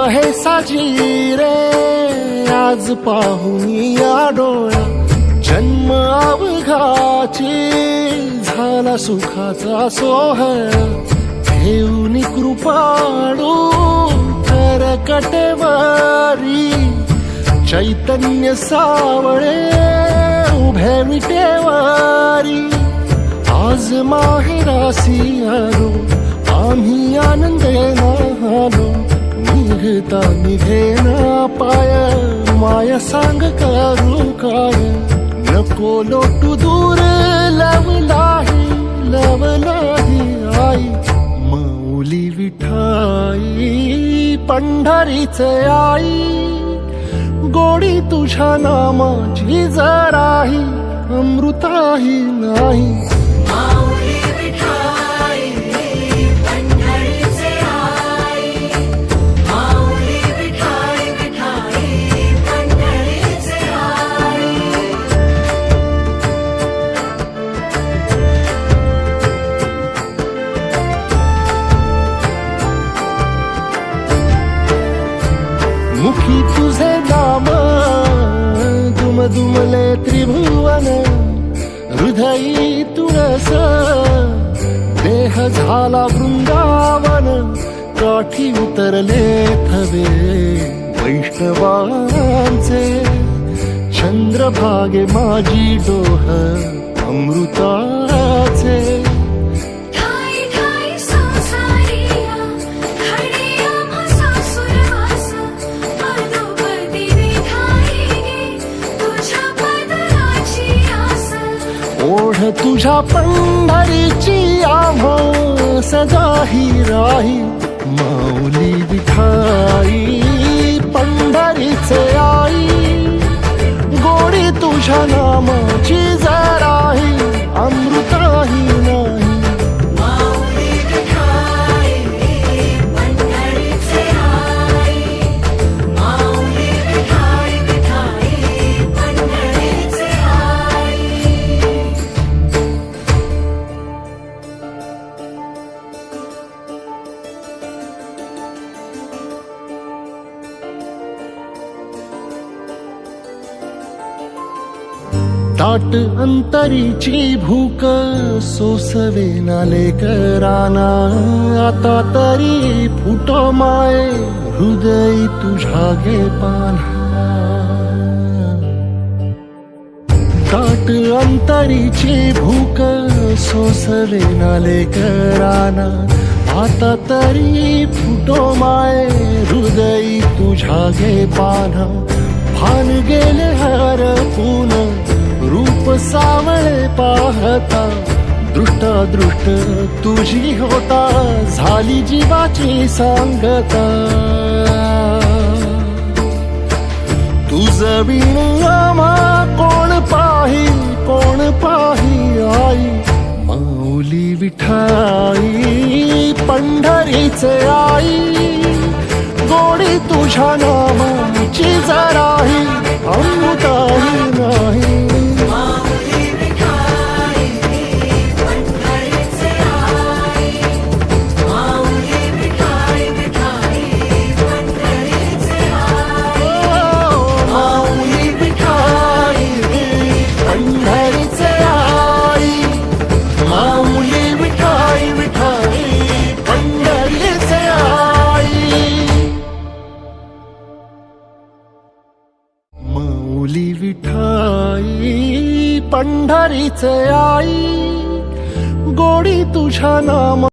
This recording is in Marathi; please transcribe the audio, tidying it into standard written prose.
आहे साजी रे आज पाहून या डोळा जन्म अवघाची झाला सुखाचा सोहळा घेऊन कृपाळू तर कटेवारी चैतन्य सावळे उभे विटेवारी आज माहेरासी आलो आम्ही आनंदेना आलो निघता निघेना पाय माया सांग करू काय नको लोटू दूर लवलाही आई माऊली विठाई पंढरीचे आई गोडी तुझ्या नामाची जराही अमृताही नाही मुखी तुझे नाम दुमदुमले त्रिभुवन हृदयी तुळस देह झाला वृंदावन काठी उतरले थवे वैष्णवांचे चंद्रभागे माझी डोह अमृताचे ओढ तुझ्या पंढरीची आम्हा सदाही राही माऊली विठाई पंढरीचे आई गोडी तुझ्या नामाची जराही अमृताही नाही ताट अंतरीची भूक सोसवे नाले कराना आता तरी फुटो माये हृदय तुझ्या गे पान्हा ताट अंतरीची भूक सोसवे नाले कराना आता तरी फुटो माये हृदय तुझ्या गे पान्हा भान गेले हरपून रूप सावळे पाहता दृष्ट तुझी होता झाली जीवाची सांगता तुझ बिन आम्हा कोण पाही आई माऊली विठाई पंढरीचे आई गोडी तुझ्या नामाची जराही अमृताही नाही माऊली विठाई पंढरीचे आई गोडी तुझ्या नामा